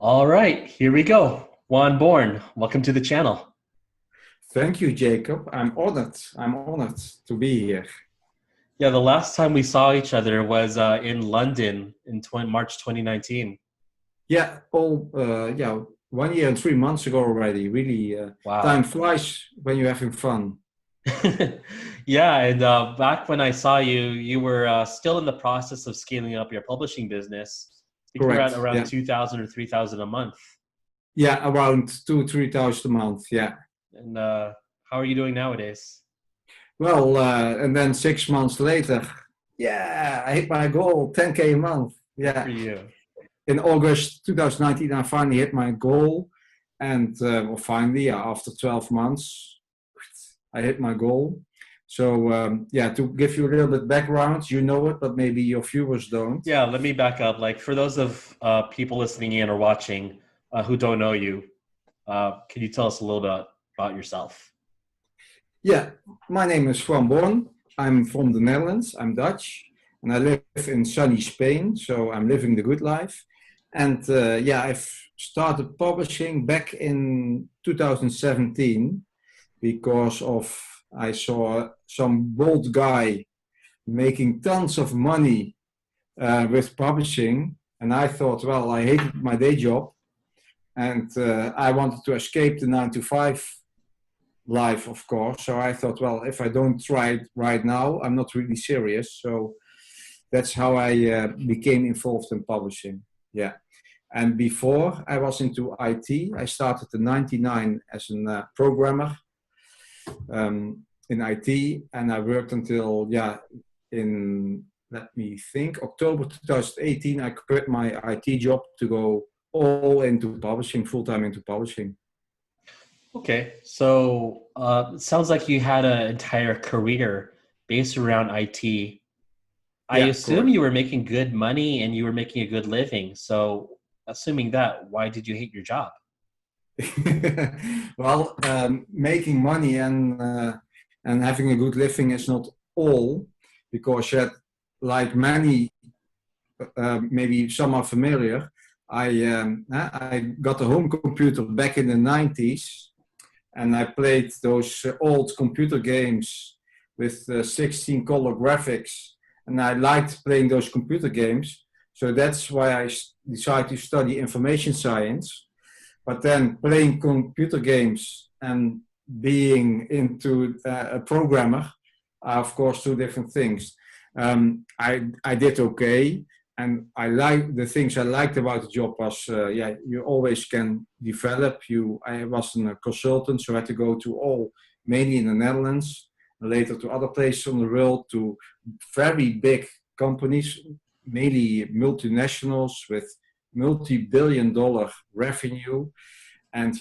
All right, here we go. Juan Born, welcome to the channel. Thank you, Jacob. I'm honored. I'm honored to be here. Yeah, the last time we saw each other was in London in March 2019. Yeah, 1 year and 3 months ago already. Really, time Wow. flies when you're having fun. Yeah, and back when I saw you, you were still in the process of scaling up your publishing business. I think you were at Correct. around Yeah. 2,000 or 3,000 a month. Yeah, around 3,000 a month. Yeah. And how are you doing nowadays? Well, and then 6 months later, yeah, I hit my goal, 10K a month. Good for Yeah. you. In August 2019, I finally hit my goal. And finally, after 12 months, I hit my goal. So to give you a little bit background, you know it, but maybe your viewers don't. Yeah, let me back up. Like for those of people listening in or watching who don't know you, can you tell us a little bit about yourself? Yeah, my name is Juan Born. I'm from the Netherlands. I'm Dutch, and I live in sunny Spain. So I'm living the good life. And I've started publishing back in 2017 because I saw some bold guy making tons of money with publishing, and I thought, well, I hated my day job, and I wanted to escape the 9 to 5 life, of course. So I thought, well, if I don't try it right now, I'm not really serious. So that's how I became involved in publishing. Yeah. And before I was into IT, I started in '99 as a programmer in IT, and I worked until in let me think October 2018. I quit my IT job to go all into publishing, full time into publishing. Okay, so it sounds like you had an entire career based around IT. I Yeah, assume correct. you were making good money and you were making a good living. So, assuming that, why did you hate your job? Well, making money and having a good living is not all, because like many, maybe some are familiar. I got a home computer back in the '90s, and I played those old computer games with 16 color graphics, and I liked playing those computer games. So that's why I decided to study information science. But then playing computer games and being into a programmer are, of course, two different things. I did okay, and I like the things I liked about the job was you always can develop. I was a consultant, so I had to go to all, mainly in the Netherlands, later to other places on the world, to very big companies, mainly multinationals with multi-billion-dollar revenue. And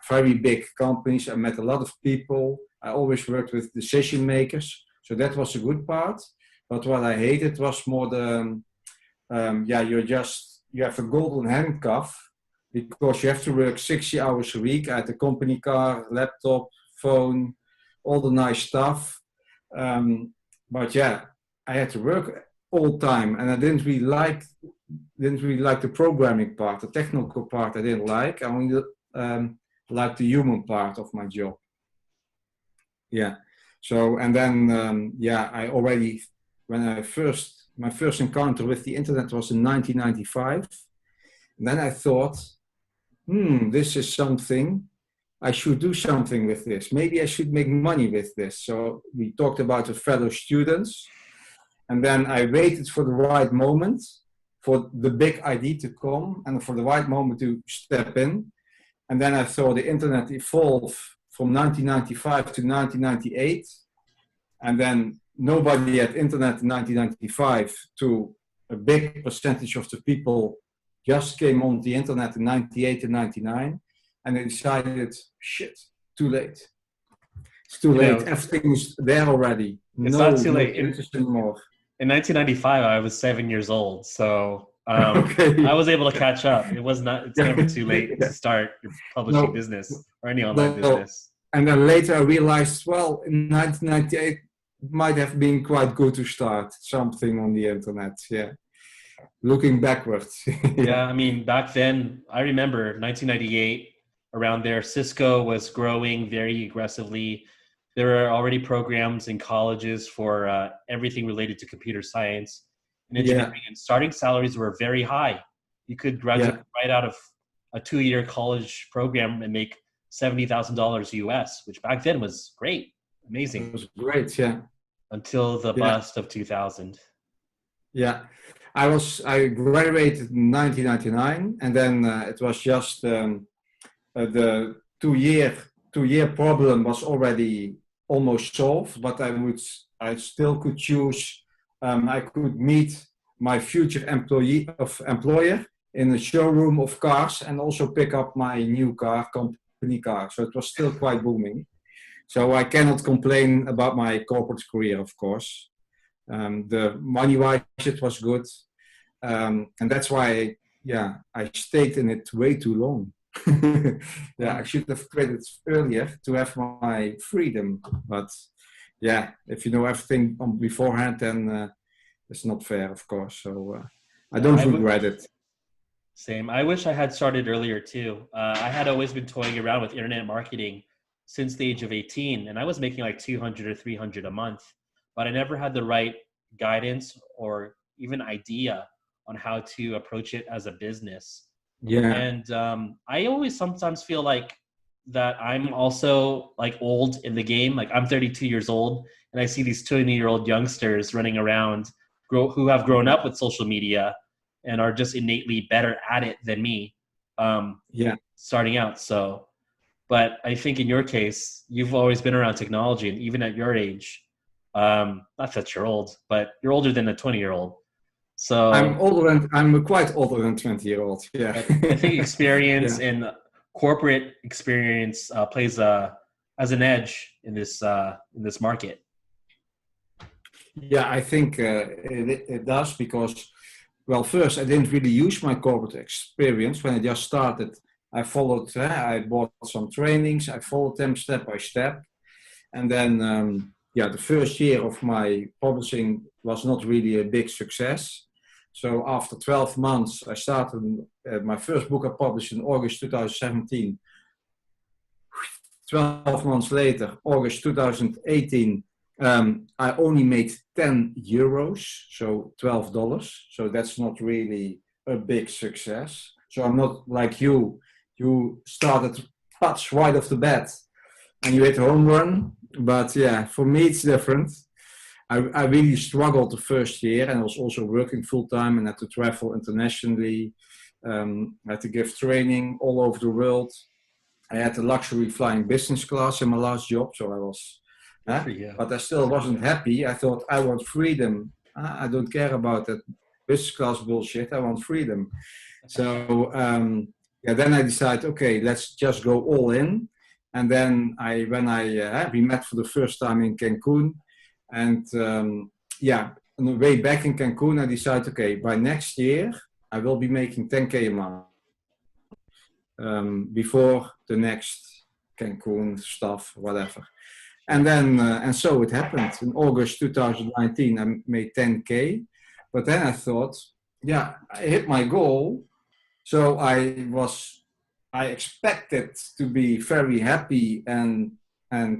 very big companies. I met a lot of people. I always worked with decision makers, so that was a good part. But what I hated was more you have a golden handcuff, because you have to work 60 hours a week at a company car, laptop, phone, all the nice stuff. But yeah, I had to work all the time, and I didn't really like the programming part. The technical part I didn't like. I only liked the human part of my job. Yeah. So, and then I already, my first encounter with the internet was in 1995. And then I thought, this is something. I should do something with this. Maybe I should make money with this. So we talked about with fellow students. And then I waited for the right moment, for the big idea to come, and for the right moment to step in. And then I saw the internet evolve from 1995 to 1998. And then nobody had internet in 1995 to a big percentage of the people just came on the internet in 98 and 99. And they decided, shit, too late. It's too late. Everything is there already. It's not too No late. interest anymore. In 1995, I was 7 years old, so I Okay. was able to catch up. It's never too late to start your publishing No, business or any online no. business. And then later I realized, well, in 1998, it might have been quite good to start something on the internet. Yeah. looking backwards. Yeah, I mean, back then, I remember 1998, around there, Cisco was growing very aggressively. There were already programs in colleges for everything related to computer science and Yeah, engineering, and starting salaries were very high. You could graduate yeah, right out of a 2-year college program and make $70,000 US, which back then was great, it amazing, was great. Yeah, until the yeah, bust of 2000. yeah. I graduated in 1999, and then it was just the two year problem was already almost solved, but I still could choose. I could meet my future employer in the showroom of cars and also pick up my new car, company car. So it was still quite booming. So I cannot complain about my corporate career, of course. The money-wise, it was good, and that's why, yeah, I stayed in it way too long. Yeah, I should have quit it earlier to have my freedom. But yeah, if you know everything on beforehand, then it's not fair, of course. So I Yeah, don't regret it. same. I wish I had started earlier too. I had always been toying around with internet marketing since the age of 18, and I was making like 200 or 300 a month, but I never had the right guidance or even idea on how to approach it as a business. Yeah, And I always sometimes feel like that I'm also like old in the game. Like I'm 32 years old, and I see these 20-year-old youngsters running around who have grown up with social media and are just innately better at it than me, yeah. starting out. So, but I think in your case, you've always been around technology, and even at your age, not that you're old, but you're older than a 20-year-old. So I'm quite older than 20-year-old. Yeah, I think experience yeah, and corporate experience plays as an edge in this market. yeah. I think it does because, well, first I didn't really use my corporate experience when I just started. I followed. I bought some trainings. I followed them step by step, and then yeah, the first year of my publishing was not really a big success. So after 12 months, I started my first book I published in August 2017. 12 months later, August 2018, I only made 10 euros, so $12. So that's not really a big success. So I'm not like you. You started touch right off the bat and you hit a home run. But yeah, for me, it's different. I really struggled the first year and I was also working full time and had to travel internationally. I had to give training all over the world. I had the luxury flying business class in my last job, so I was, Good for you. but I still wasn't happy. I thought I want freedom. I don't care about that business class bullshit. I want freedom. So yeah, then I decided, okay, let's just go all in. And then we met for the first time in Cancun, and yeah, on the way back in Cancun, I decided, okay, by next year I will be making 10K a month. Before the next Cancun stuff, whatever. And then, and so it happened. In August 2019, I made 10K. But then I thought, yeah, I hit my goal. So I expected to be very happy and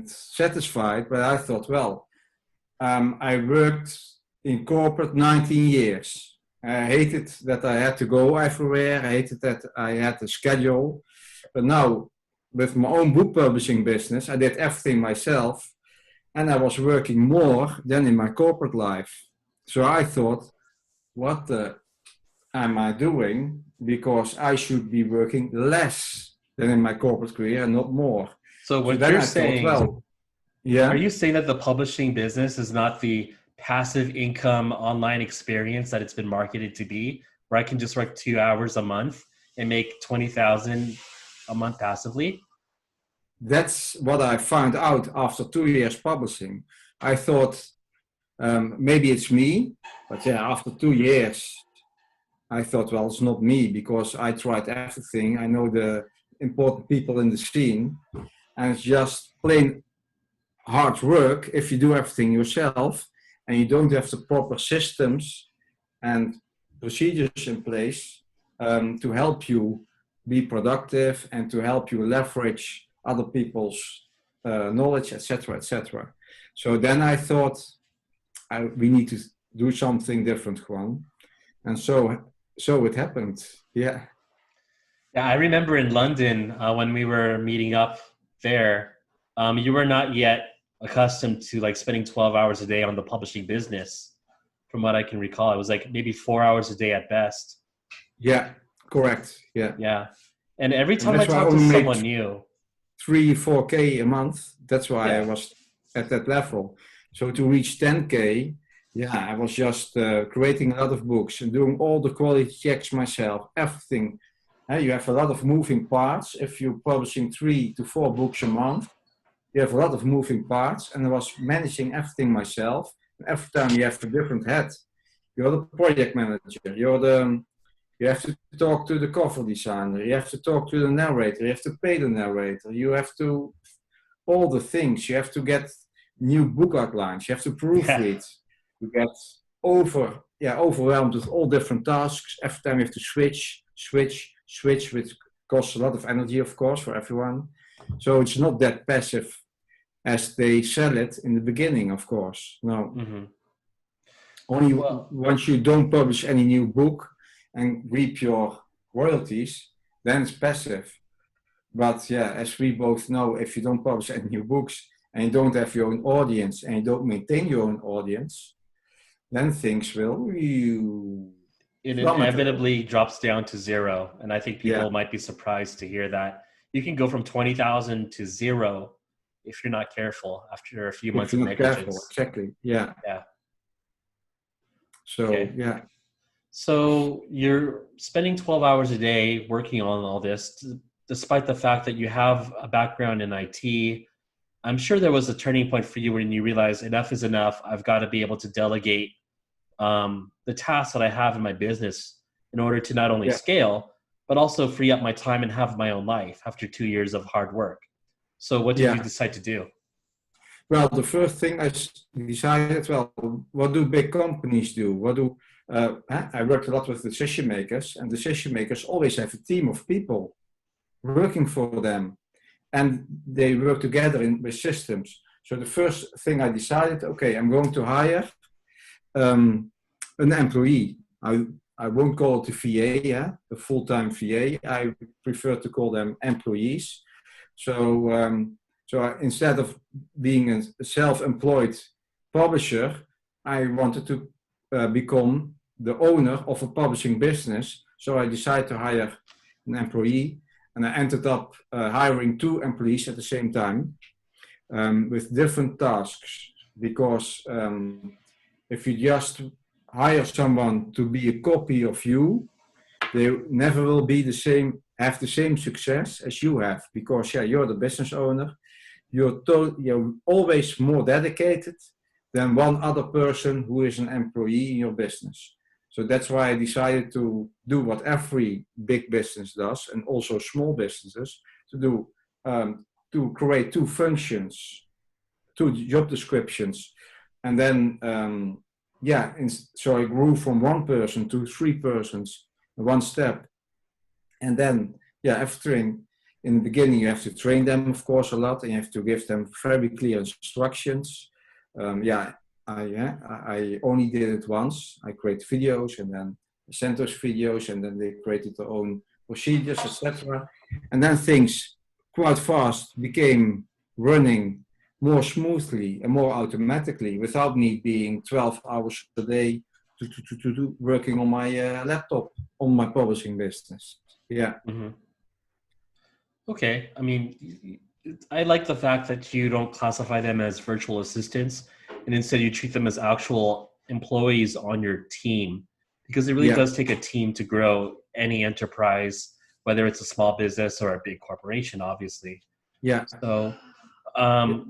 satisfied. But I thought, well, I worked in corporate 19 years. I hated that I had to go everywhere. I hated that I had a schedule. But now, with my own book publishing business, I did everything myself. And I was working more than in my corporate life. So I thought, what am I doing? Because I should be working less than in my corporate career and not more. So So what then you're I thought, saying, well, yeah. are you saying that the publishing business is not the passive income online experience that it's been marketed to be, where I can just work 2 hours a month and make 20,000 a month passively? That's what I found out after 2 years publishing. I thought maybe it's me, but yeah, after 2 years, I thought, well, it's not me because I tried everything. I know the important people in the scene, and it's just plain hard work if you do everything yourself and you don't have the proper systems and procedures in place to help you be productive and to help you leverage other people's knowledge, etc., etc. So then I thought we need to do something different, Juan, and so it happened. Yeah. Yeah, I remember in London when we were meeting up there, you were not yet accustomed to like spending 12 hours a day on the publishing business. From what I can recall, it was like maybe 4 hours a day at best. Yeah, correct. Yeah. Yeah. And every And time I that's why I talk to only someone made new, 3-4K a month. That's why I yeah, was at that level. So to reach 10K, yeah, I was just creating a lot of books and doing all the quality checks myself, everything. You have a lot of moving parts. If you're publishing 3 to 4 books a month, you have a lot of moving parts, and I was managing everything myself. Every time you have a different head. You're the project manager. You have to talk to the cover designer. You have to talk to the narrator. You have to pay the narrator. You have to all the things. You have to get new book outlines. You have to yeah, proofread. You get overwhelmed with all different tasks. Every time you have to switch, which costs a lot of energy, of course, for everyone. So it's not that passive as they sell it in the beginning, of course. No. mm-hmm. Only Well, once you don't publish any new book and reap your royalties, then it's passive. But yeah, as we both know, if you don't publish any new books and you don't have your own audience and you don't maintain your own audience, then things will it plummet. inevitably drops down to zero. And I think people Yeah, might be surprised to hear that. You can go from 20,000 to zero if you're not careful after a few if months you're of not careful, negligence. exactly. Yeah. Yeah. So Okay. yeah, So you're spending 12 hours a day working on all this, despite the fact that you have a background in IT. I'm sure there was a turning point for you when you realized enough is enough. I've got to be able to delegate the tasks that I have in my business in order to not only yeah, scale, but also free up my time and have my own life after 2 years of hard work. So what did you yeah. decide to do? Well, the first thing I decided, well, what do big companies do? I worked a lot with decision makers, and decision makers always have a team of people working for them, and they work together with systems. So the first thing I decided, okay, I'm going to hire an employee. I won't call it a VA, a full-time VA. I prefer to call them employees. So instead of being a self-employed publisher, I wanted to become the owner of a publishing business. So I decided to hire an employee, and I ended up hiring 2 employees at the same time with different tasks. Because if you just hire someone to be a copy of you, they never will be have the same success as you have, because you're the business owner. You're always more dedicated than one other person who is an employee in your business. So that's why I decided to do what every big business does, and also small businesses, to create 2 functions, 2 job descriptions, and then so I grew from 1 person to 3 persons in 1 step. And then after in the beginning, you have to train them, of course, a lot, and you have to give them very clear instructions. I only did it once. I create videos, and then I sent those videos, and then they created their own procedures, etc. And then things quite fast became running more smoothly and more automatically without me being 12 hours a day to working on my laptop on my publishing business. Yeah. Mm-hmm. Okay. I mean, I like the fact that you don't classify them as virtual assistants, and instead you treat them as actual employees on your team, because it really Yeah. does take a team to grow any enterprise, whether it's a small business or a big corporation, obviously. Yeah. So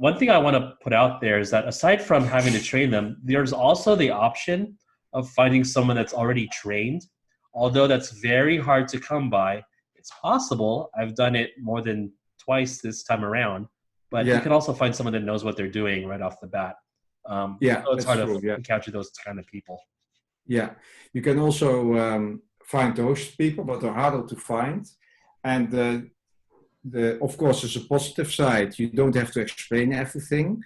one thing I want to put out there is that aside from having to train them, there's also the option of finding someone that's already trained, although that's very hard to come by. It's possible. I've done it more than twice this time around, but you Yeah. can also find someone that knows what they're doing right off the bat. Yeah. So it's That's hard true. to Yeah. encounter those kind of people. Yeah, you can also find those people, but they're harder to find. And of course, there's a positive side. You don't have to explain everything.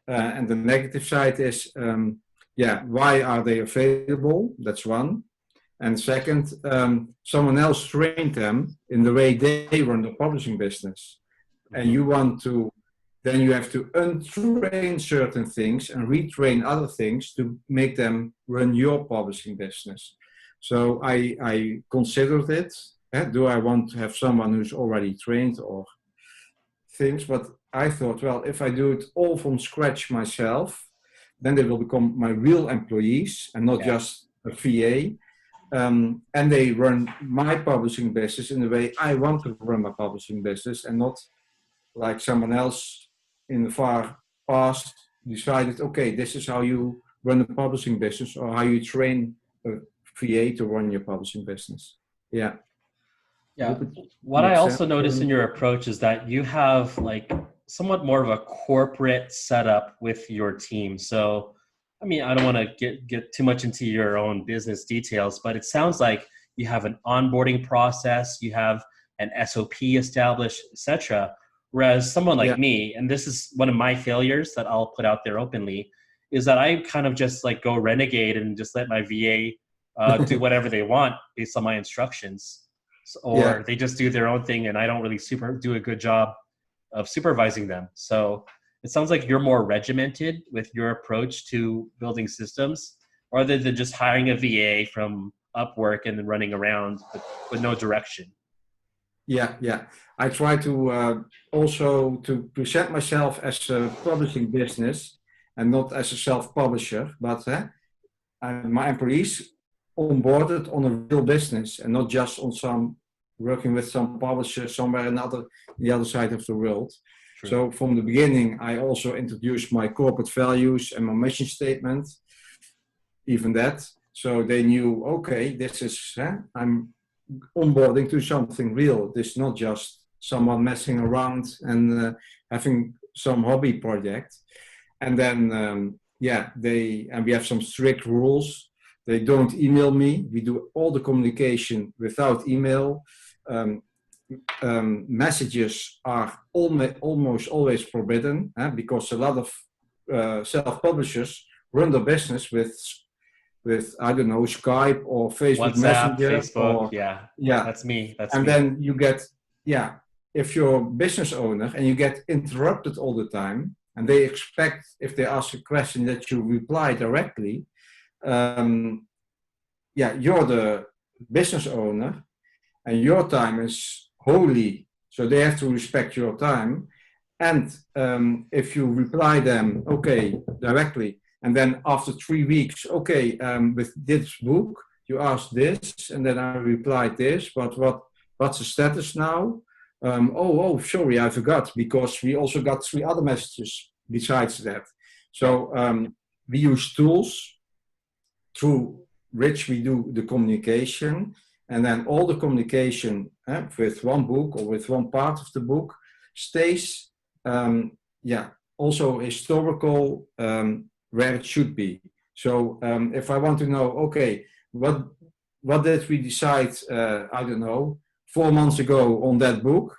And the negative side is, why are they available? That's one. And second, someone else trained them in the way they run the publishing business. And you want to, then you have to untrain certain things and retrain other things to make them run your publishing business. So I considered it. Do I want to have someone who's already trained or things? But I thought, well, if I do it all from scratch myself, then they will become my real employees and not just a VA. And they run my publishing business in the way I want to run my publishing business, and not like someone else in the far past decided, okay, this is how you run a publishing business, or how you train a VA to run your publishing business. Yeah. Yeah. What I also noticed in your approach is that you have like somewhat more of a corporate setup with your team. So, I mean, I don't want to get too much into your own business details, but it sounds like you have an onboarding process, you have an SOP established, etc. Whereas someone like me, and this is one of my failures that I'll put out there openly, is that I kind of just like go renegade and just let my VA do whatever they want based on my instructions. Or they just do their own thing, and I don't really do a good job of supervising them. So it sounds like you're more regimented with your approach to building systems, rather than just hiring a VA from Upwork and then running around with no direction. Yeah. I try to also to present myself as a publishing business and not as a self-publisher, but my employees onboarded on a real business and not just on some working with some publisher somewhere the other side of the world. True. So from the beginning, I also introduced my corporate values and my mission statement, even that. So they knew, okay, this is, I'm onboarding to something real. This is not just someone messing around and having some hobby project. And then, we have some strict rules. They don't email me. We do all the communication without email. Messages are almost always forbidden because a lot of self-publishers run their business with I don't know, Skype or Facebook WhatsApp, Messenger. Facebook, yeah, that's me. Then you get, if you're a business owner and you get interrupted all the time, and they expect, if they ask a question, that you reply directly. You're the business owner and your time is holy, so they have to respect your time. And if you reply them directly, and then after 3 weeks, with this book you asked this, and then I replied this, but what's the status now? Sorry, I forgot, because we also got 3 other messages besides that. So we use tools through which we do the communication, and then all the communication with one book or with one part of the book stays also historical, where it should be. So if I want to know, what did we decide, 4 months ago on that book,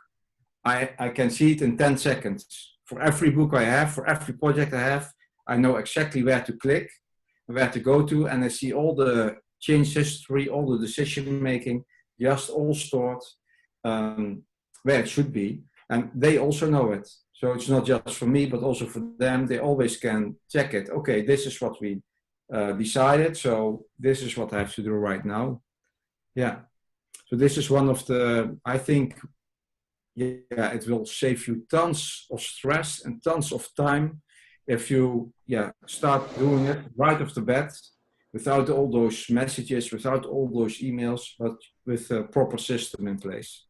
I can see it in 10 seconds. For every book I have, for every project I have, I know exactly where to click, where to go to, and I see all the change history, all the decision making, just all stored where it should be. And they also know it. So it's not just for me, but also for them. They always can check it. Okay, this is what we decided, so this is what I have to do right now. Yeah. So this is one of the, I think, it will save you tons of stress and tons of time if you start doing it right off the bat, without all those messages, without all those emails, but with a proper system in place.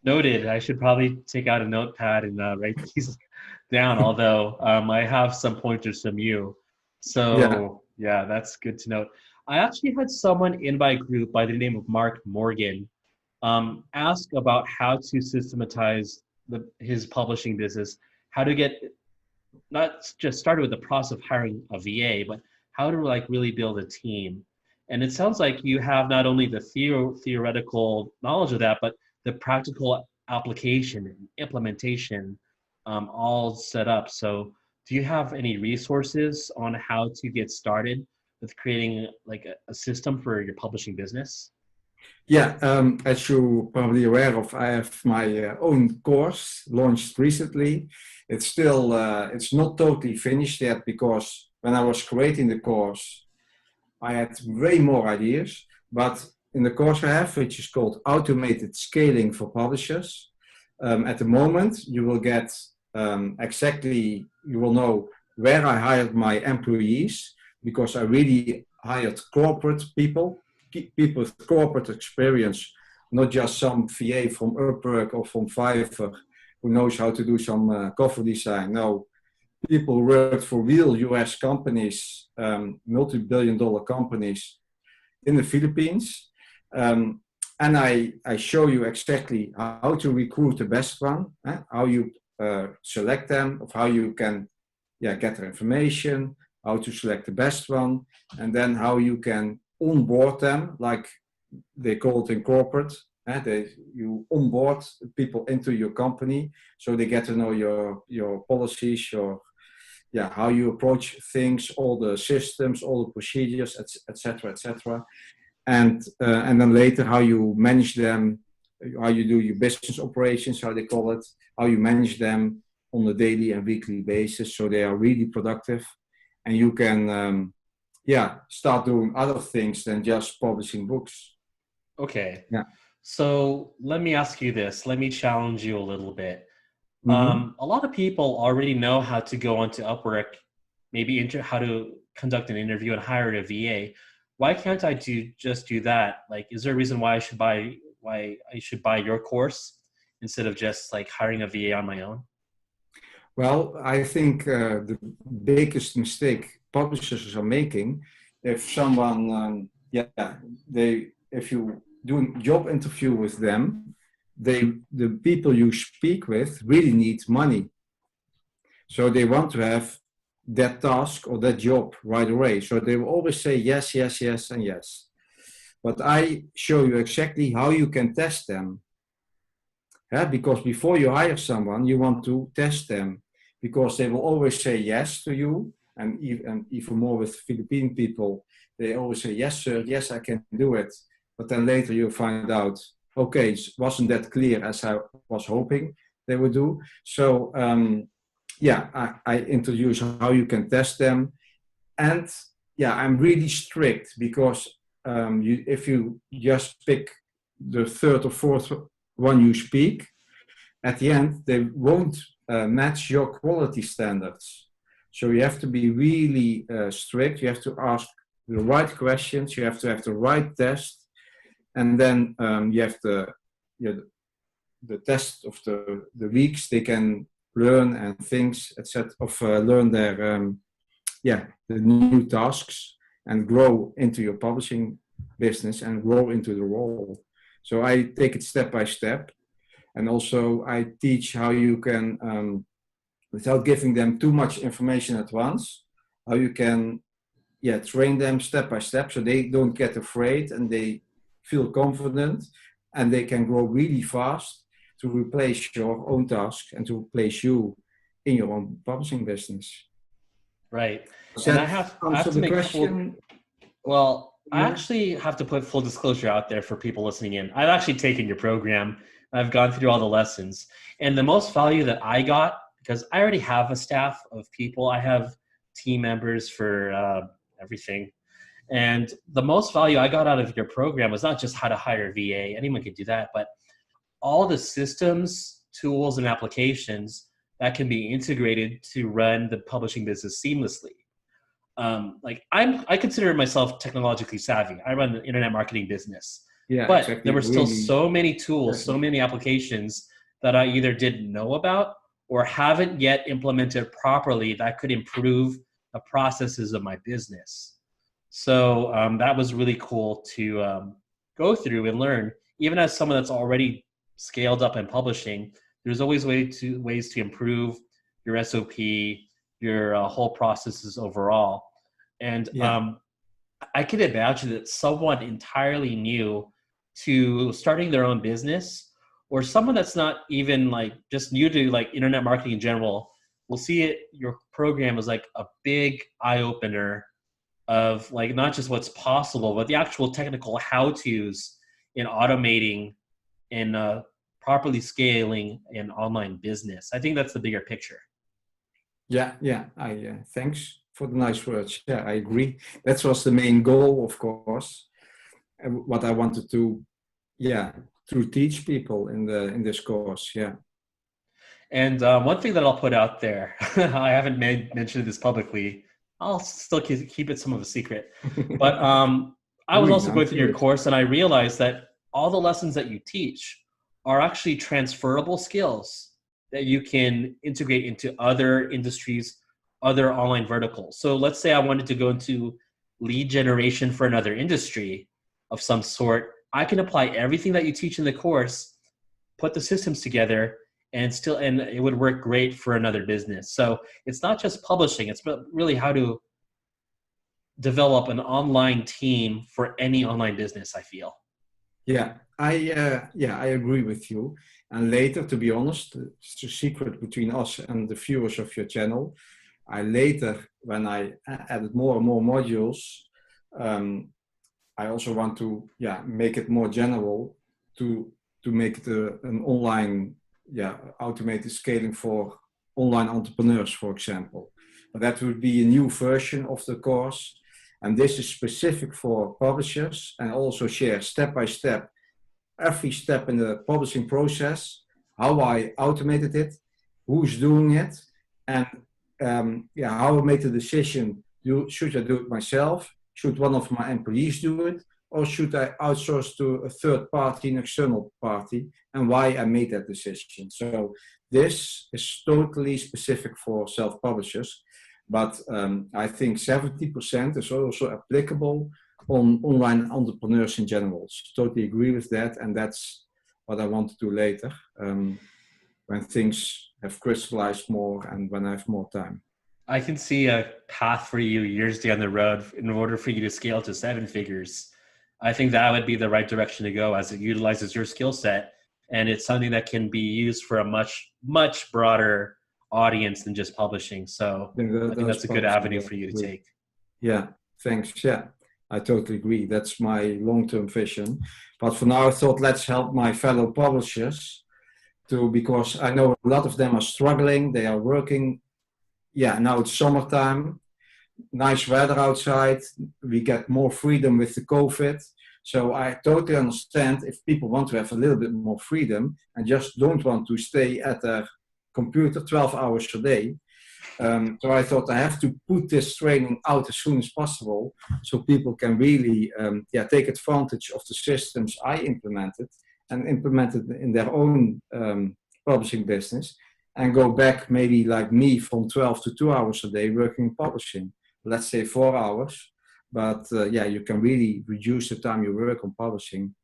Noted. I should probably take out a notepad and write these down, although I have some pointers from you. So yeah, that's good to note. I actually had someone in my group by the name of Mark Morgan ask about how to systematize his publishing business, how to get not just started with the process of hiring a VA, but how to like really build a team. And it sounds like you have not only the theoretical knowledge of that, but the practical application and implementation all set up. So do you have any resources on how to get started with creating like a system for your publishing business? Yeah, as you're probably aware of, I have my own course launched recently. It's still, it's not totally finished yet because when I was creating the course, I had way more ideas. But in the course I have, which is called Automated Scaling for Publishers, at the moment you will get exactly, you will know where I hired my employees because I really hired corporate people with corporate experience, not just some VA from Upwork or from Fiverr who knows how to do some cover design. No, people who work for real US companies, multi-billion-dollar companies in the Philippines. And I show you exactly how to recruit the best one, how you select them, of how you can get their information, how to select the best one, and then how you can onboard them, like they call it in corporate. You onboard people into your company so they get to know your policies, how you approach things, all the systems, all the procedures, etc., etc. And then later how you manage them, how you do your business operations, how they call it, how you manage them on a daily and weekly basis so they are really productive, and you can start doing other things than just publishing books. Okay. Yeah. So let me ask you this. Let me challenge you a little bit. Mm-hmm. A lot of people already know how to go onto Upwork, maybe how to conduct an interview and hire a VA. Why can't I just do that? Like, is there a reason why I should buy your course instead of just like hiring a VA on my own? Well, I think the biggest mistake publishers are making, if someone, if you do a job interview with them, the people you speak with really need money. So they want to have that task or that job right away. So they will always say yes, yes, yes, and yes. But I show you exactly how you can test them. Yeah, because before you hire someone, you want to test them because they will always say yes to you. And even more with Philippine people, they always say, yes, sir, yes, I can do it. But then later you find out, okay, it wasn't that clear as I was hoping they would do. So, I introduce how you can test them. And I'm really strict because if you just pick the third or fourth one you speak, at the end, they won't match your quality standards. So you have to be really strict. You have to ask the right questions. You have to have the right test. And then you have the test of the weeks they can learn and things, etc. Learn their, the new tasks and grow into your publishing business and grow into the role. So I take it step by step. And also I teach how you can, without giving them too much information at once, how you can train them step by step so they don't get afraid and they feel confident and they can grow really fast to replace your own task and to replace you in your own publishing business. Right. Does And that I have answer to the make question? I actually have to put full disclosure out there for people listening in. I've actually taken your program. I've gone through all the lessons. And the most value that I got, because I already have a staff of people, I have team members for everything. And the most value I got out of your program was not just how to hire a VA, anyone could do that, but all the systems, tools, and applications that can be integrated to run the publishing business seamlessly. I consider myself technologically savvy. I run an internet marketing business, Yeah, but exactly. there were still Really, so many tools, so many applications that I either didn't know about or haven't yet implemented properly that could improve the processes of my business. So that was really cool to go through and learn. Even as someone that's already scaled up in publishing, there's always ways to improve your SOP, your whole processes overall. And Yeah. I can imagine that someone entirely new to starting their own business, or someone that's not even like just new to like internet marketing in general, will see it, your program, as like a big eye opener of like not just what's possible, but the actual technical how to's in automating and properly scaling an online business. I think that's the bigger picture. Yeah, yeah. I thanks for the nice words. Yeah, I agree. That was the main goal, of course, and what I wanted to, yeah, to teach people in this course. Yeah, And one thing that I'll put out there, I haven't mentioned this publicly. I'll still keep it some of a secret. But I was also I'm going through your curious. course, and I realized that all the lessons that you teach are actually transferable skills that you can integrate into other industries, other online verticals. So let's say I wanted to go into lead generation for another industry of some sort. I can apply everything that you teach in the course, put the systems together, and it would work great for another business. So it's not just publishing, it's really how to develop an online team for any online business, I feel. Yeah, I agree with you. And later, to be honest, it's a secret between us and the viewers of your channel. I later, when I added more and more modules, um, I also want to, yeah, make it more general to make it an online, yeah, automated scaling for online entrepreneurs, for example. But that would be a new version of the course. And this is specific for publishers, and also share step by step every step in the publishing process, how I automated it, who's doing it, and yeah, how I made the decision, should I do it myself? Should one of my employees do it? Or should I outsource to a third party, an external party, and why I made that decision? So this is totally specific for self-publishers, but I think 70% is also applicable on online entrepreneurs in general. So totally agree with that, and that's what I want to do later when things have crystallized more and when I have more time. I can see a path for you years down the road in order for you to scale to 7 figures. I think that would be the right direction to go, as it utilizes your skill set, and it's something that can be used for a much broader audience than just publishing. So I think that's a good avenue for you to take. Yeah, thanks. Yeah, I totally agree. That's my long-term vision. But for now, I thought let's help my fellow publishers because I know a lot of them are struggling. They are working. Yeah, now it's summertime, nice weather outside. We get more freedom with the COVID. So I totally understand if people want to have a little bit more freedom and just don't want to stay at their computer 12 hours a day. So I thought I have to put this training out as soon as possible so people can really take advantage of the systems I implemented and implemented in their own publishing business and go back maybe like me from 12 to 2 hours a day working in publishing. Let's say 4 hours. But yeah, you can really reduce the time you work on publishing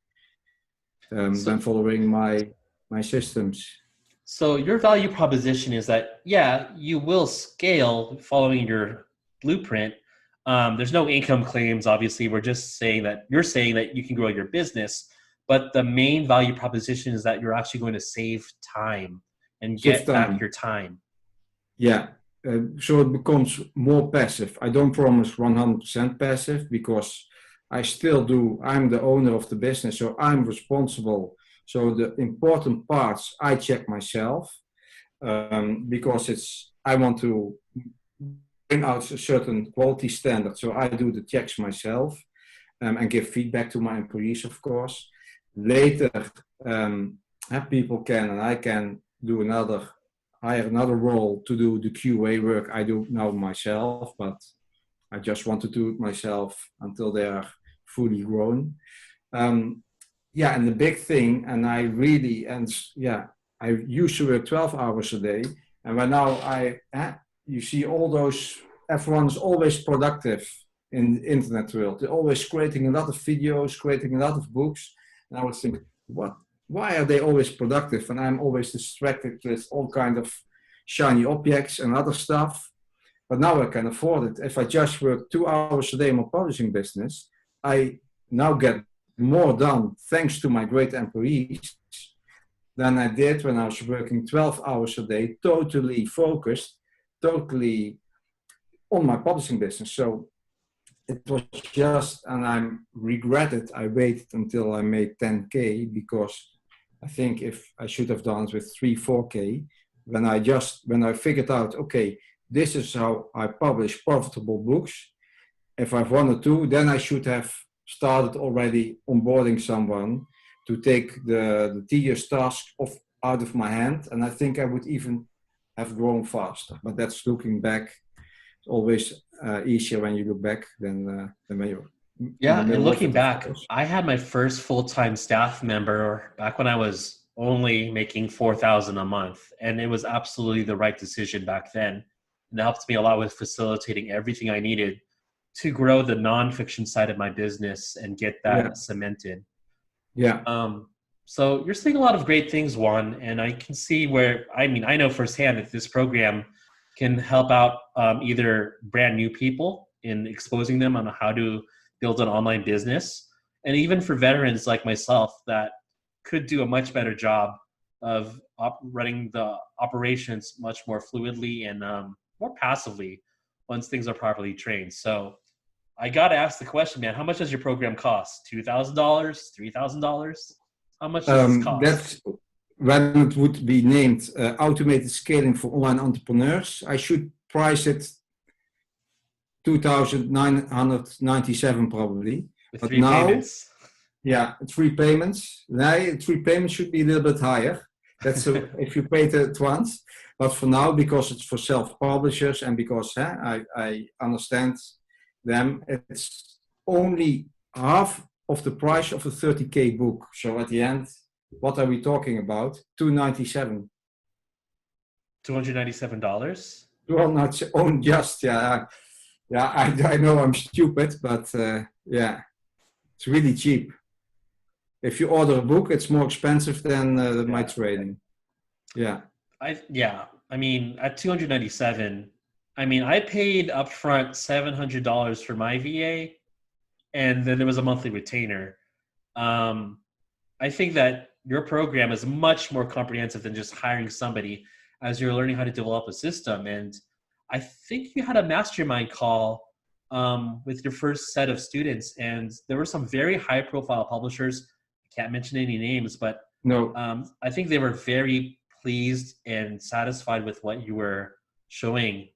when following my systems. So your value proposition is that, yeah, you will scale following your blueprint. There's no income claims, obviously. We're just saying that you're saying that you can grow your business, but the main value proposition is that you're actually going to save time and get back your time. Yeah. So it becomes more passive. I don't promise 100% passive because I still do. I'm the owner of the business, so I'm responsible. So the important parts I check myself because I want to bring out a certain quality standard. So I do the checks myself and give feedback to my employees, of course. Later, people can and I can do hire another role to do the QA work I do now myself, but I just want to do it myself until they are fully grown. Yeah, and the big thing, and I used to work 12 hours a day, and when now you see all those, everyone's always productive in the internet world. They're always creating a lot of videos, creating a lot of books, and I was thinking, why are they always productive? And I'm always distracted with all kind of shiny objects and other stuff. but now I can afford it. If I just work 2 hours a day in my publishing business, I now get more done thanks to my great employees than I did when I was working 12 hours a day, totally focused, totally on my publishing business. So it was just, and I regretted I waited until I made 10K, because I think if I should have done it with 3-4K, when I figured out, okay, this is how I publish profitable books. If I've one or two, then I should have started already onboarding someone to take the tedious task out of my hand. And I think I would even have grown faster. But that's looking back. It's always easier when you look back than when you're Yeah, and looking back, I had my first full-time staff member back when I was only making $4,000 a month, and it was absolutely the right decision back then. And it helped me a lot with facilitating everything I needed to grow the nonfiction side of my business and get that cemented. Yeah. So you're saying a lot of great things, Juan, and I can see where, I know firsthand that this program can help out either brand new people in exposing them on how to build an online business, and even for veterans like myself that could do a much better job of running the operations much more fluidly and more passively once things are properly trained. So I got to ask the question, man, how much does your program cost? $2,000, $3,000? How much does this cost? That's when it would be named Automated Scaling for Online Entrepreneurs. I should price it $2,997 probably. With but 3 payments. Yeah, 3 payments. No, 3 payments should be a little bit higher. That's if you pay it once. But for now, because it's for self-publishers and because I understand them, it's only half of the price of a 30K book. So at the end, what are we talking about? $297. $297? Well, not own just, yeah. Yeah, I know I'm stupid, but yeah, it's really cheap. If you order a book, it's more expensive than my training. Yeah. I mean, at $297, I paid upfront $700 for my VA, and then there was a monthly retainer. I think that your program is much more comprehensive than just hiring somebody as you're learning how to develop a system. And I think you had a mastermind call with your first set of students, and there were some very high-profile publishers. I can't mention any names, but no, I think they were very pleased and satisfied with what you were showing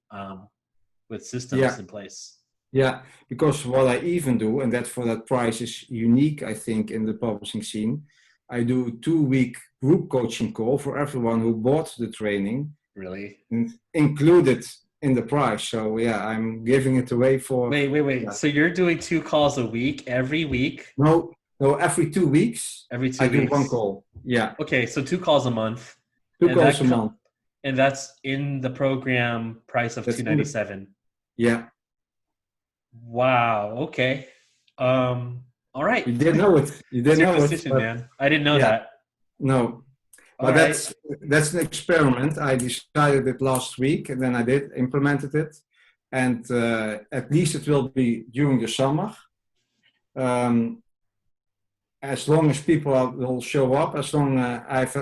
with systems in place. Yeah, because what I even do, and that for that price is unique, I think, in the publishing scene, I do a 2-week group coaching call for everyone who bought the training. Really? And included in the price. So yeah, I'm giving it away for... Wait. Yeah. So you're doing 2 calls a week, every week? No, every 2 weeks. Every 2 I weeks. do 1 call. Yeah. Okay, so 2 calls a month. 2 calls a month. And that's in the program price of $297. Yeah. Wow. Okay. All right. You didn't know it. You didn't know it, man. I didn't know that. No. But that's an experiment. I decided it last week, and then I implemented it. And at least it will be during the summer. As long as people will show up, as long as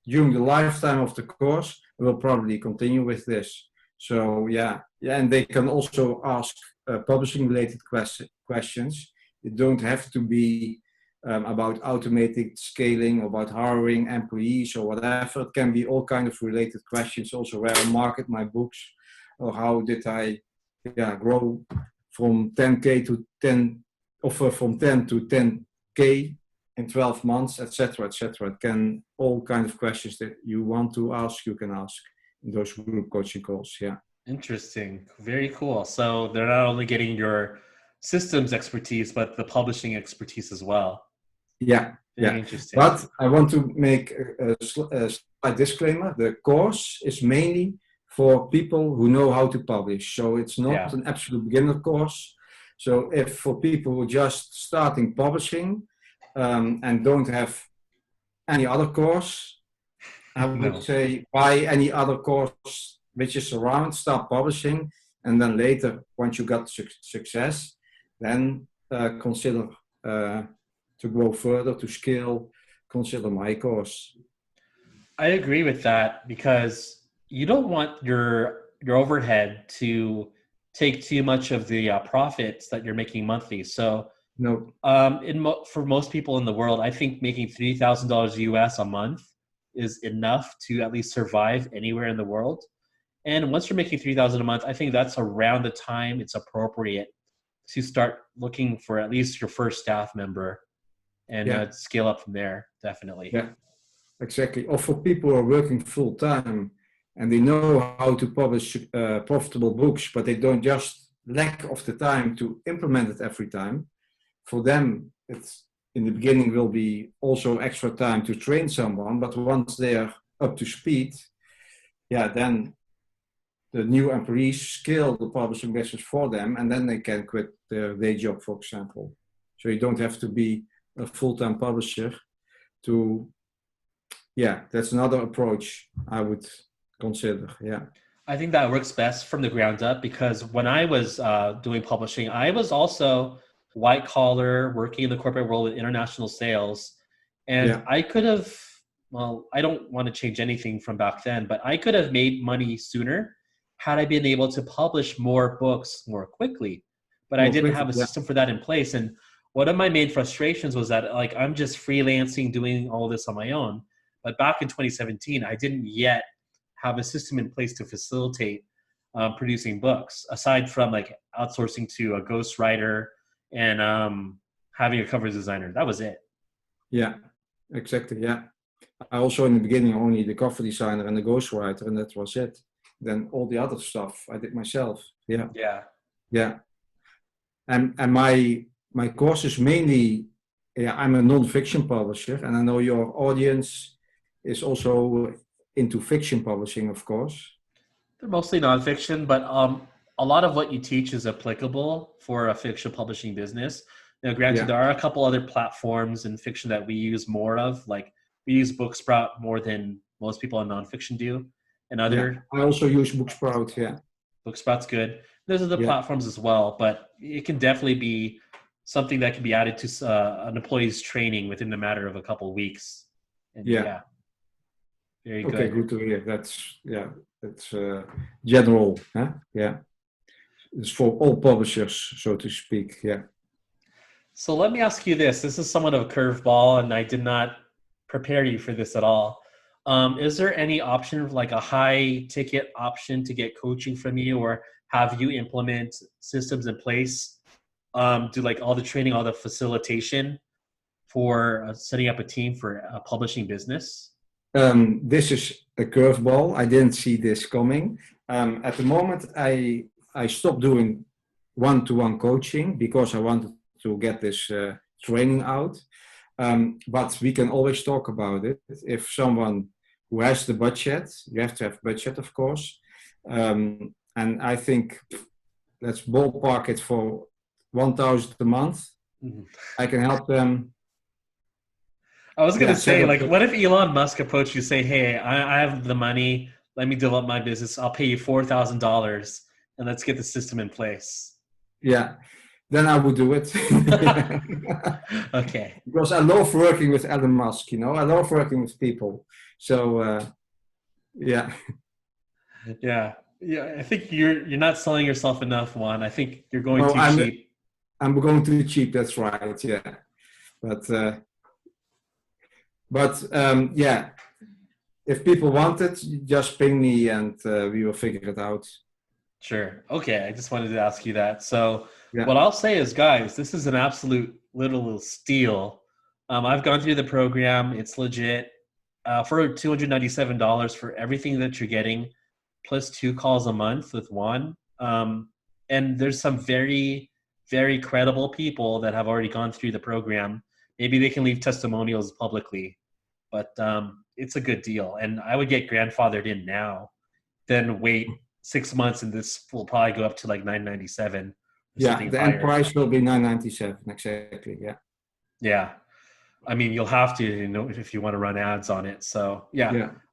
during the lifetime of the course, I will probably continue with this. So yeah, and they can also ask publishing-related questions. It don't have to be about automated scaling or about hiring employees or whatever. It can be all kind of related questions. Also, where I market my books, or how did I grow from 10K to 10, or from 10 to 10K in 12 months, etc., etc. It can all kind of questions that you want to ask, you can ask in those group coaching calls. Yeah. Interesting. Very cool. So they're not only getting your systems expertise, but the publishing expertise as well. Yeah. Very interesting. But I want to make a slight disclaimer. The course is mainly for people who know how to publish. So it's not an absolute beginner course. So if for people who are just starting publishing and don't have any other course, I would say buy any other course which is around, start publishing, and then later, once you got success, then consider to go further, to scale, consider my course. I agree with that because you don't want your overhead to take too much of the profits that you're making monthly. So No. for most people in the world, I think making $3,000 US a month is enough to at least survive anywhere in the world. And once you're making $3,000 a month, I think that's around the time it's appropriate to start looking for at least your first staff member and scale up from there. Definitely. Yeah, exactly. Or for people who are working full time and they know how to publish profitable books, but they don't just lack of the time to implement it every time. For them, it's in the beginning will be also extra time to train someone, but once they are up to speed, then the new employees scale the publishing business for them, and then they can quit their day job, for example. So you don't have to be a full-time publisher to, that's another approach I would consider, I think that works best from the ground up because when I was doing publishing, I was also white collar, working in the corporate world with international sales. And I could have, I don't want to change anything from back then, but I could have made money sooner had I been able to publish more books more quickly. But I didn't have a system for that in place. And one of my main frustrations was that I'm just freelancing, doing all this on my own. But back in 2017, I didn't yet have a system in place to facilitate producing books, aside from outsourcing to a ghostwriter and having a cover designer. That was it. Yeah, exactly. Yeah. I also in the beginning only the cover designer and the ghostwriter, and that was it. Then all the other stuff I did myself. Yeah. And my course is mainly, I'm a non-fiction publisher, and I know your audience is also into fiction publishing, of course. They're mostly nonfiction, but a lot of what you teach is applicable for a fiction publishing business. Now, granted, there are a couple other platforms in fiction that we use more of, like we use Booksprout more than most people in nonfiction do. And other, I also use Booksprout. Booksprout's good. There's other platforms as well, but it can definitely be something that can be added to an employee's training within a matter of a couple of weeks. And very good. Okay, good to hear. That's general. It's for all publishers, so to speak. So let me ask you this. This is somewhat of a curveball, and I did not prepare you for this at all. Is there any option, like a high ticket option to get coaching from you, or have you implement systems in place, do all the training, all the facilitation for setting up a team for a publishing business? This is a curveball. I didn't see this coming. At the moment, I stopped doing one-to-one coaching because I wanted to get this training out. But we can always talk about it. If someone who has the budget, you have to have budget, of course. And I think let's ballpark it for 1,000 a month. Mm-hmm. I can help them. I was going to say, what if Elon Musk approached you, say, hey, I have the money. Let me develop my business. I'll pay you $4,000 and let's get the system in place. Yeah. Then I would do it. Okay. Because I love working with Elon Musk, I love working with people. So, Yeah, I think you're not selling yourself enough, Juan. I think you're going too cheap. I'm going too cheap, that's right, yeah. But if people want it, just ping me and we will figure it out. Sure. Okay, I just wanted to ask you that. So what I'll say is, guys, this is an absolute little steal. I've gone through the program. It's legit. For $297 for everything that you're getting, plus 2 calls a month with Juan. And there's some very, very credible people that have already gone through the program. Maybe they can leave testimonials publicly, but it's a good deal. And I would get grandfathered in now, then wait 6 months, and this will probably go up to $997. Yeah, the end price will be $997, exactly, Yeah. I mean, you'll have to, if you want to run ads on it. So,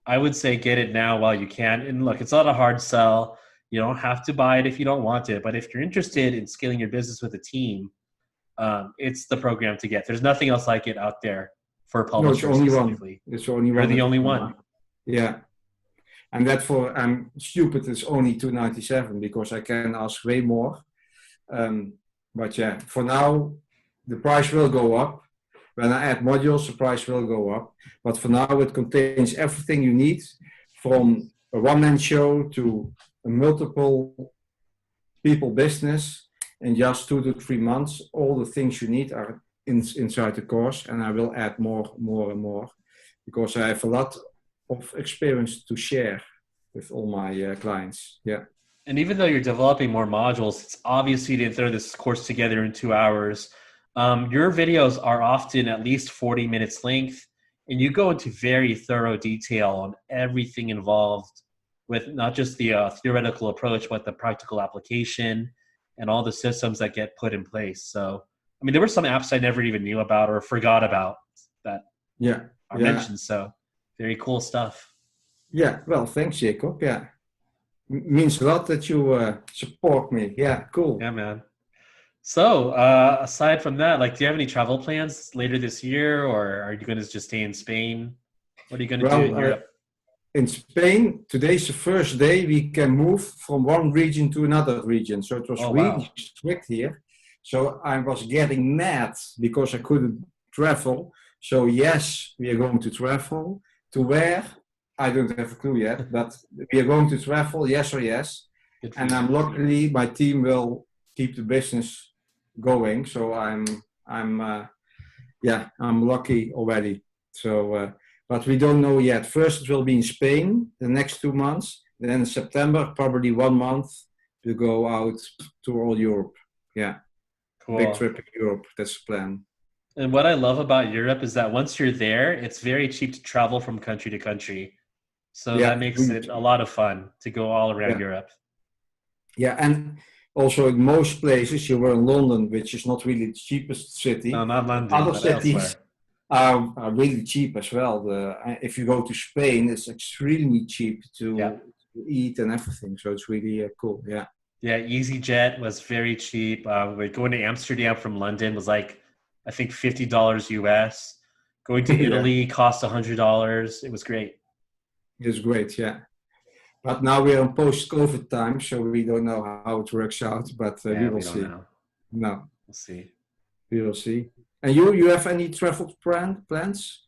I would say get it now while you can. And look, it's not a hard sell. You don't have to buy it if you don't want it. But if you're interested in scaling your business with a team, it's the program to get. There's nothing else like it out there for No, it's publishers only one. specifically. It's only You're one. the only one. Yeah. And that I'm stupid, it's only $297 because I can ask way more. But yeah, for now, the price will go up. When I add modules, the price will go up. But for now, it contains everything you need, from a one-man show to a multiple people business. In just 2 to 3 months, all the things you need are inside the course, and I will add more and more, because I have a lot of experience to share with all my clients. Yeah. And even though you're developing more modules, it's obvious you didn't throw this course together in 2 hours. Your videos are often at least 40 minutes length, and you go into very thorough detail on everything involved with not just the theoretical approach, but the practical application and all the systems that get put in place. So, I mean, there were some apps I never even knew about or forgot about that are mentioned. So, very cool stuff. Yeah, well, thanks, Jacob. Yeah. Means a lot that you support me. Yeah, cool. Yeah, man. So, aside from that, like, do you have any travel plans later this year, or are you going to just stay in Spain? What are you going to do in Europe? In Spain, today's the first day we can move from one region to another region. So it was really strict here. So I was getting mad because I couldn't travel. So yes, we are going to travel. To where? I don't have a clue yet, but we are going to travel, yes or yes. And I'm luckily, my team will keep the business going. So I'm lucky already. So, but we don't know yet. First it will be in Spain, the next 2 months. Then in September, probably 1 month to go out to all Europe. Yeah. Cool. Big trip in Europe. That's the plan. And what I love about Europe is that once you're there, it's very cheap to travel from country to country. So that makes it a lot of fun to go all around Europe. Yeah, and also in most places, you were in London, which is not really the cheapest city. No, not London. Other cities are really cheap as well. If you go to Spain, it's extremely cheap to eat and everything. So it's really cool. Yeah. Yeah, EasyJet was very cheap. Like going to Amsterdam from London was like, I think $50 US. Going to Italy cost $100. It was great. It's great, yeah. But now we're in post-COVID time, so we don't know how it works out. But we will see. No, we'll see. We will see. And you have any travel plans?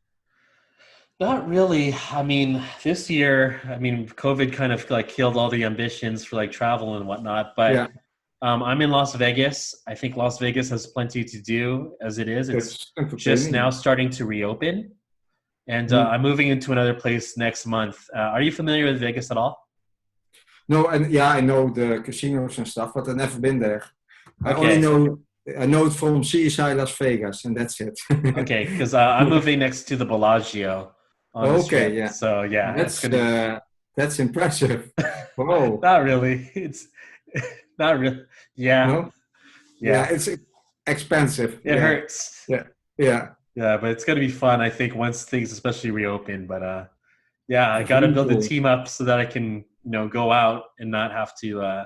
Not really. I mean, this year, COVID kind of like killed all the ambitions for like travel and whatnot. But I'm in Las Vegas. I think Las Vegas has plenty to do as it is. It's just now starting to reopen. And I'm moving into another place next month. Are you familiar with Vegas at all? No, and I know the casinos and stuff, but I've never been there. I know it from CSI Las Vegas, and that's it. Okay, because I'm moving next to the Bellagio. Okay, yeah. So yeah, that's impressive. Whoa. Not really. It's not really. Yeah. No? Yeah, it's expensive. It hurts. Yeah. Yeah, but it's gonna be fun. I think once things especially reopen. But I got to build a team up so that I can go out and not have to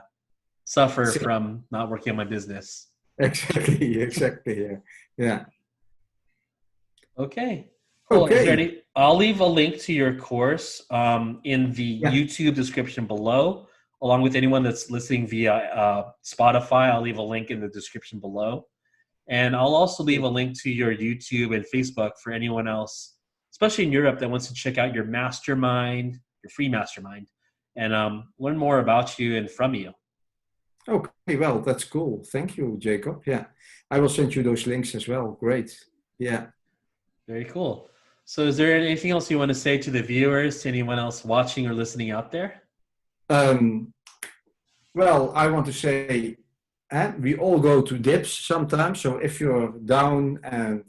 suffer from not working on my business. Exactly. Yeah. Okay. Cool. Okay. I'll leave a link to your course in the YouTube description below, along with anyone that's listening via Spotify. I'll leave a link in the description below. And I'll also leave a link to your YouTube and Facebook for anyone else, especially in Europe, that wants to check out your mastermind, your free mastermind, and learn more about you and from you. Okay, well, that's cool. Thank you, Jacob. Yeah, I will send you those links as well. Great. Yeah. Very cool. So is there anything else you want to say to the viewers, to anyone else watching or listening out there? Well, I want to say, we all go to dips sometimes. So if you're down and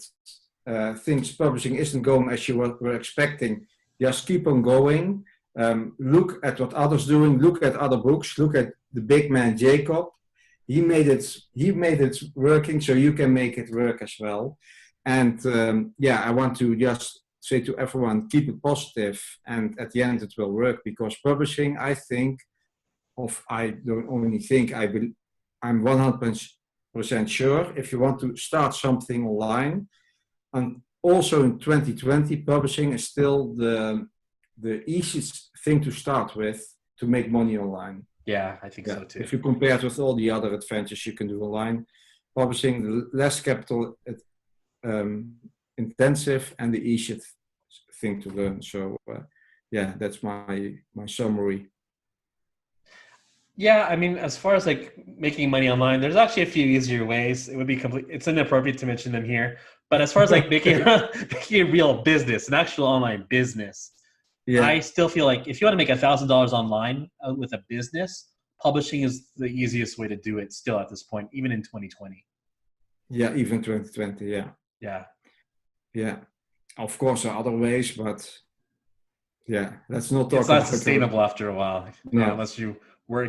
things publishing isn't going as you were expecting, just keep on going. Look at what others doing. Look at other books. Look at the big man Jacob. He made it working, so you can make it work as well. And I want to just say to everyone, keep it positive, and at the end it will work, because publishing, I think, I don't only think, I'm 100% sure, if you want to start something online, and also in 2020, publishing is still the easiest thing to start with to make money online. Yeah, I think so too. If you compare it with all the other adventures you can do online, publishing the less capital intensive and the easiest thing to learn. So that's my summary. Yeah, I mean, as far as like making money online, there's actually a few easier ways. It would be it's inappropriate to mention them here. But as far as like making a real business, an actual online business, I still feel like if you want to make $1,000 online with a business, publishing is the easiest way to do it still at this point, even in 2020. Yeah, even 2020, yeah. Yeah. Yeah. Of course, there are other ways, but yeah, let's not talk about it. It's not sustainable after a while, unless you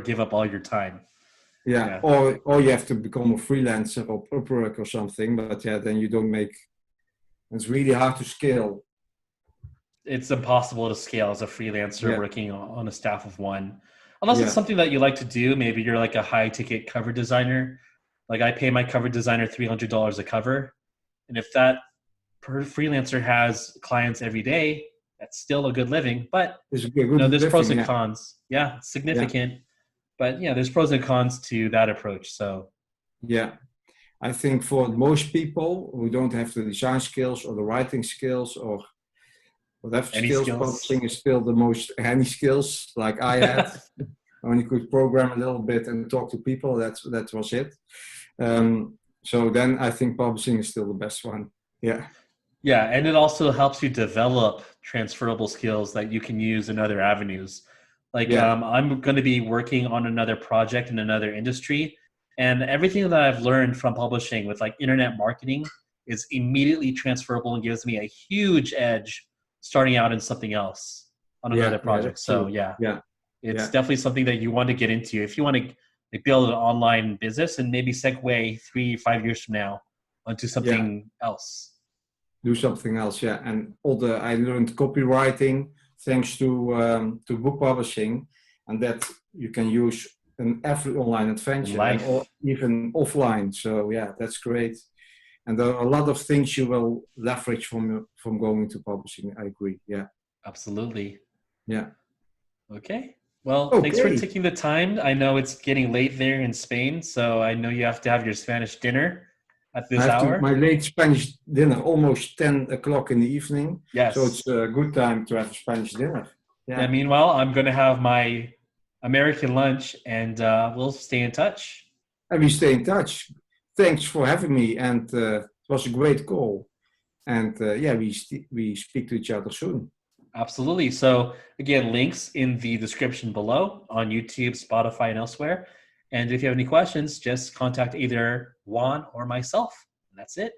give up all your time. Yeah. Or you have to become a freelancer or Upwork or something, but then you don't make, it's really hard to scale. It's impossible to scale as a freelancer working on a staff of one. Unless it's something that you like to do. Maybe you're like a high ticket cover designer. Like I pay my cover designer $300 a cover. And if that freelancer has clients every day, that's still a good living. But there's pros and cons. Yeah, it's significant. Yeah. But there's pros and cons to that approach. So I think for most people who don't have the design skills or the writing skills or whatever skills, publishing is still the most handy skills. Like I had, I only could program a little bit and talk to people. That was it. So then I think publishing is still the best one. Yeah. Yeah, and it also helps you develop transferable skills that you can use in other avenues. Like I'm going to be working on another project in another industry, and everything that I've learned from publishing with like internet marketing is immediately transferable and gives me a huge edge starting out in something else on another project. So it's definitely something that you want to get into if you want to build an online business and maybe segue 3-5 years from now onto something else. Do something else, and I learned copywriting thanks to book publishing, and that you can use in every online adventure or even offline. So that's great. And there are a lot of things you will leverage from going to publishing. I agree. Yeah. Absolutely. Yeah. Okay. Well, thanks for taking the time. I know it's getting late there in Spain, so I know you have to have your Spanish dinner at this hour. My late Spanish dinner, almost 10 o'clock in the evening. Yes. So it's a good time to have a Spanish dinner. Yeah. Meanwhile, I'm going to have my American lunch, and we'll stay in touch. And we stay in touch. Thanks for having me, and it was a great call. And we speak to each other soon. Absolutely. So again, links in the description below on YouTube, Spotify, and elsewhere. And if you have any questions, just contact either Juan or myself. And that's it.